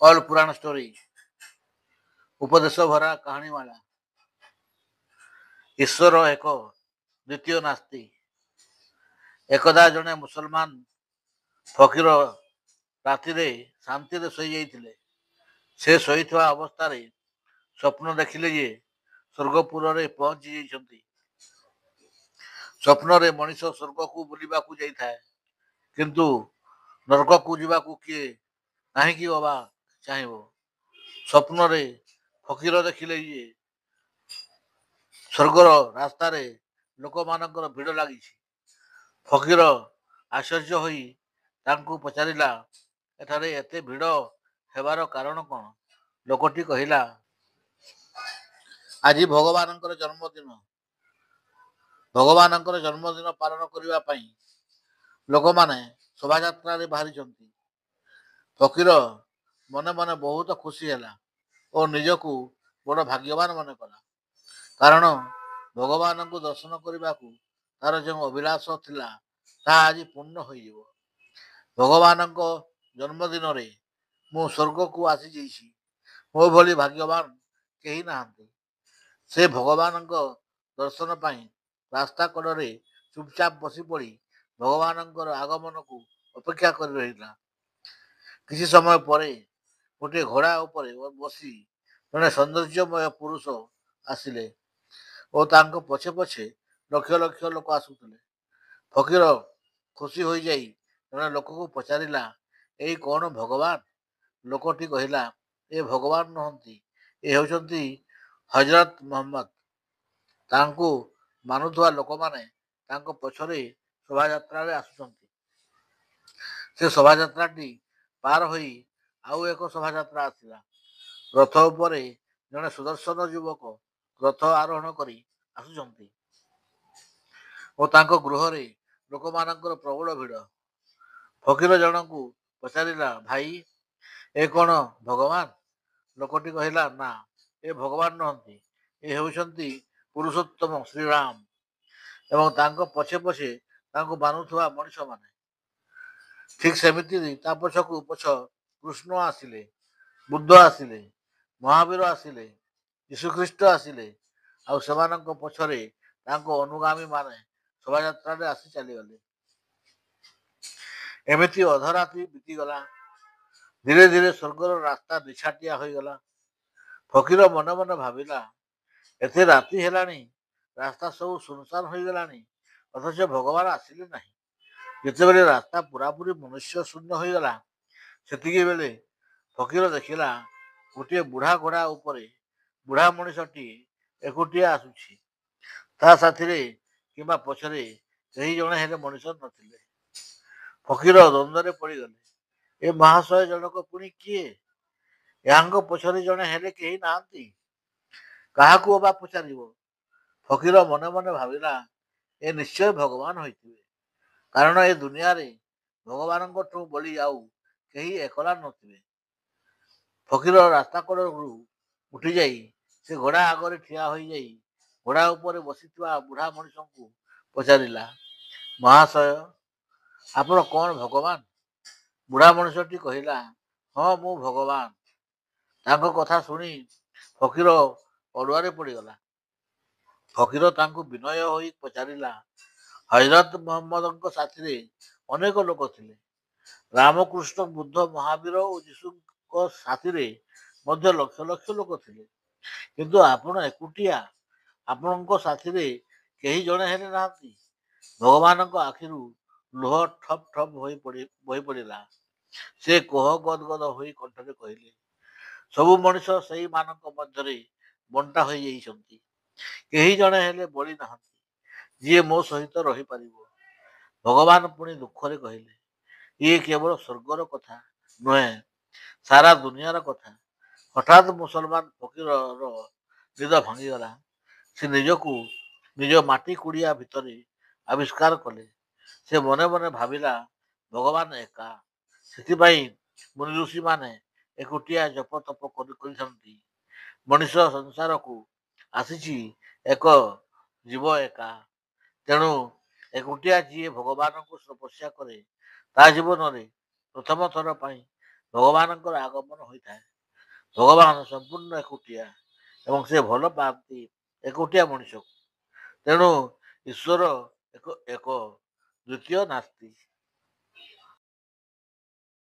All ପୁରାଣ story, ଉପଦେଶ ଭରା କାହାଣୀମାଳା। ଈଶ୍ୱର ଏକ ଦ୍ୱିତୀୟ ନାସ୍ତି। ଏକଦା ଜଣେ ମୁସଲମାନ ଫକୀର ରାତିରେ ଶାନ୍ତିରେ ଶୋଇଯାଇଥିଲେ। ସେ ଶୋଇଥିବା ଅବସ୍ଥାରେ ସ୍ୱପ୍ନ ଦେଖିଲେ ଯେ ସ୍ୱର୍ଗପୁରରେ ପହଞ୍ଚି ଯାଇଛନ୍ତି। ସ୍ୱପ୍ନରେ ମଣିଷ ସ୍ୱର୍ଗକୁ ବୁଲିବାକୁ ଯାଇଥାଏ, କିନ୍ତୁ ନର୍କକୁ ଯିବାକୁ କିଏ କାହିଁକି ଅବା ଚାହିଁବ? ସ୍ୱପ୍ନରେ ଫକୀର ଦେଖିଲେ ଯେ ସ୍ୱର୍ଗର ରାସ୍ତାରେ ଲୋକମାନଙ୍କର ଭିଡ଼ ଲାଗିଛି। ଫକୀର ଆଶ୍ଚର୍ଯ୍ୟ ହୋଇ ତାଙ୍କୁ ପଚାରିଲା, ଏଠାରେ ଏତେ ଭିଡ଼ ହେବାର କାରଣ କ'ଣ? ଲୋକଟି କହିଲା, ଆଜି ଭଗବାନଙ୍କର ଜନ୍ମଦିନ। ଭଗବାନଙ୍କର ଜନ୍ମଦିନ ପାଳନ କରିବା ପାଇଁ ଲୋକମାନେ ଶୋଭାଯାତ୍ରାରେ ବାହାରିଛନ୍ତି। ଫକୀର ମନେ ମନେ ବହୁତ ଖୁସି ହେଲା ଓ ନିଜକୁ ବଡ଼ ଭାଗ୍ୟବାନ ମନେ କଲା। କାରଣ ଭଗବାନଙ୍କୁ ଦର୍ଶନ କରିବାକୁ ତାର ଯେଉଁ ଅଭିଳାଷ ଥିଲା, ତାହା ଆଜି ପୂର୍ଣ୍ଣ ହୋଇଯିବ। ଭଗବାନଙ୍କ ଜନ୍ମଦିନରେ ମୁଁ ସ୍ୱର୍ଗକୁ ଆସିଯାଇଛି। ମୋ ଭଳି ଭାଗ୍ୟବାନ କେହି ନାହାନ୍ତି। ସେ ଭଗବାନଙ୍କ ଦର୍ଶନ ପାଇଁ ରାସ୍ତା କଡ଼ରେ ଚୁପଚାପ ବସି ପଡ଼ି ଭଗବାନଙ୍କର ଆଗମନକୁ ଅପେକ୍ଷା କରି ରହିଲା। କିଛି ସମୟ ପରେ ଗୋଟିଏ ଘୋଡ଼ା ଉପରେ ବସି ଜଣେ ସୌନ୍ଦର୍ଯ୍ୟମୟ ପୁରୁଷ ଆସିଲେ ଓ ତାଙ୍କ ପଛେ ପଛେ ଲକ୍ଷ ଲକ୍ଷ ଲୋକ ଆସୁଥିଲେ। ଫକୀର ଖୁସି ହୋଇଯାଇ ଜଣେ ଲୋକକୁ ପଚାରିଲା, ଏଇ କ'ଣ ଭଗବାନ? ଲୋକଟି କହିଲା, ଏ ଭଗବାନ ନୁହନ୍ତି, ଏ ହେଉଛନ୍ତି ହଜରତ ମହମ୍ମଦ। ତାଙ୍କୁ ମାନୁଥିବା ଲୋକମାନେ ତାଙ୍କ ପଛରେ ଶୋଭାଯାତ୍ରାରେ ଆସୁଛନ୍ତି। ସେ ଶୋଭାଯାତ୍ରାଟି ପାର ହୋଇ ଆଉ ଏକ ଶୋଭାଯାତ୍ରା ଆସିଲା। ରଥ ଉପରେ ଜଣେ ସୁଦର୍ଶନ ଯୁବକ ରଥ ଆରୋହଣ କରି ଆସୁଛନ୍ତି ଓ ତାଙ୍କ ଗୃହରେ ଲୋକମାନଙ୍କର ପ୍ରବଳ ଭିଡ଼। ଫକୀର ଜଣଙ୍କୁ ପଚାରିଲା, ଭାଇ, ଏ କ'ଣ ଭଗବାନ? ଲୋକଟି କହିଲା, ନା, ଏ ଭଗବାନ ନୁହନ୍ତି, ଏ ହେଉଛନ୍ତି ପୁରୁଷୋତ୍ତମ ଶ୍ରୀରାମ ଏବଂ ତାଙ୍କ ପଛେ ପଛେ ତାଙ୍କୁ ମାନୁଥିବା ମଣିଷମାନେ। ଠିକ୍ ସେମିତି ତା ପଛକୁ ପଛ କୃଷ୍ଣ ଆସିଲେ, ବୁଦ୍ଧ ଆସିଲେ, ମହାବୀର ଆସିଲେ, ଯୀଶୁଖ୍ରୀଷ୍ଟ ଆସିଲେ, ଆଉ ସେମାନଙ୍କ ପଛରେ ତାଙ୍କ ଅନୁଗାମୀ ମାନେ ଶୋଭାଯାତ୍ରାରେ ଆସି ଚାଲିଗଲେ। ଏମିତି ଅଧରାତି ବିତିଗଲା। ଧୀରେ ଧୀରେ ସ୍ୱର୍ଗର ରାସ୍ତା ନିଛାଟିଆ ହୋଇଗଲା। ଫକୀର ମନେ ମନେ ଭାବିଲା, ଏତେ ରାତି ହେଲାଣି, ରାସ୍ତା ସବୁ ସୁନସାନ ହୋଇଗଲାଣି, ଅଥଚ ଭଗବାନ ଆସିଲେ ନାହିଁ। ଯେତେବେଳେ ରାସ୍ତା ପୁରାପୁରି ମନୁଷ୍ୟ ଶୂନ୍ୟ ହୋଇଗଲା, ସେତିକି ବେଳେ ଫକୀର ଦେଖିଲା ଗୋଟିଏ ବୁଢ଼ା ଘୋଡ଼ା ଉପରେ ବୁଢ଼ା ମଣିଷଟିଏ ଏକୁଟିଆ ଆସୁଛି। ତା ସାଥିରେ କିମ୍ବା ପଛରେ କେହି ଜଣେ ହେଲେ ମଣିଷ ନଥିଲେ। ଫକୀର ଦ୍ୱନ୍ଦ୍ୱରେ ପଡ଼ିଗଲେ। ଏ ମହାଶୟ ଜଣକ ପୁଣି କିଏ? ଏହାଙ୍କ ପଛରେ ଜଣେ ହେଲେ କେହି ନାହାନ୍ତି। କାହାକୁ ଅବା ପଚାରିବ? ଫକୀର ମନେ ମନେ ଭାବିଲା, ଏ ନିଶ୍ଚୟ ଭଗବାନ ହୋଇଥିବେ। କାରଣ ଏ ଦୁନିଆରେ ଭଗବାନଙ୍କଠୁ ବଳି ଆଉ କେହି ଏକଲା ନଥିବେ। ଫକୀର ରାସ୍ତା କଡ଼ରୁ ଉଠିଯାଇ ସେ ଘୋଡ଼ା ଆଗରେ ଠିଆ ହୋଇଯାଇ ଘୋଡ଼ା ଉପରେ ବସିଥିବା ବୁଢ଼ା ମଣିଷଙ୍କୁ ପଚାରିଲା, ମହାଶୟ, ଆପଣ କ'ଣ ଭଗବାନ? ବୁଢ଼ା ମଣିଷଟି କହିଲା, ହଁ, ମୁଁ ଭଗବାନ। ତାଙ୍କ କଥା ଶୁଣି ଫକୀର ଅଡ଼ୁଆରେ ପଡ଼ିଗଲା। ଫକୀର ତାଙ୍କୁ ବିନୟ ହୋଇ ପଚାରିଲା, ହଜରତ ମହମ୍ମଦଙ୍କ ସାଥିରେ ଅନେକ ଲୋକ ଥିଲେ। ରାମକୃଷ୍ଣ, ବୁଦ୍ଧ, ମହାବୀର ଓ ଯୀଶୁଙ୍କ ସାଥିରେ ମଧ୍ୟ ଲକ୍ଷ ଲକ୍ଷ ଲୋକ ଥିଲେ। କିନ୍ତୁ ଆପଣ ଏକୁଟିଆ, ଆପଣଙ୍କ ସାଥିରେ କେହି ଜଣେ ହେଲେ ନାହାନ୍ତି। ଭଗବାନଙ୍କ ଆଖିରୁ ଲୁହ ଠପ୍ ଠପ୍ ବହି ପଡ଼ିଲା। ସେ କୋହ ଗଦ ଗଦ ହୋଇ କଣ୍ଠରେ କହିଲେ, ସବୁ ମଣିଷ ସେଇମାନଙ୍କ ମଧ୍ୟରେ ବଣ୍ଟା ହୋଇଯାଇଛନ୍ତି। କେହି ଜଣେ ହେଲେ ବଳି ନାହାନ୍ତି, ଯିଏ ମୋ ସହିତ ରହିପାରିବ। ଭଗବାନ ପୁଣି ଦୁଃଖରେ କହିଲେ, ଇଏ କେବଳ ସ୍ୱର୍ଗର କଥା ନୁହେଁ, ସାରା ଦୁନିଆର କଥା। ହଠାତ୍ ମୁସଲମାନ ଫକୀରର ନିଦ ଭାଙ୍ଗିଗଲା। ସେ ନିଜକୁ ନିଜ ମାଟି କୁଡ଼ିଆ ଭିତରେ ଆବିଷ୍କାର କଲେ। ସେ ମନେ ମନେ ଭାବିଲା, ଭଗବାନ ଏକା, ସେଥିପାଇଁ ମୁନି ଋଷିମାନେ ଏକୁଟିଆ ଜପ ତପ କରିଛନ୍ତି। ମଣିଷ ସଂସାରକୁ ଆସିଛି ଏକ ଜୀବ ଏକା। ତେଣୁ ଏକୁଟିଆ ଯିଏ ଭଗବାନଙ୍କୁ ତପସ୍ୟା କରେ, ତା ଜୀବନରେ ପ୍ରଥମ ଥର ପାଇଁ ଭଗବାନଙ୍କର ଆଗମନ ହୋଇଥାଏ। ଭଗବାନ ସମ୍ପୂର୍ଣ୍ଣ ଏକୁଟିଆ ଏବଂ ସେ ଭଲ ପାଆନ୍ତି ଏକୁଟିଆ ମଣିଷକୁ। ତେଣୁ ଈଶ୍ୱର ଏକ ଏକ ଦ୍ୱିତୀୟ ନାସ୍ତି।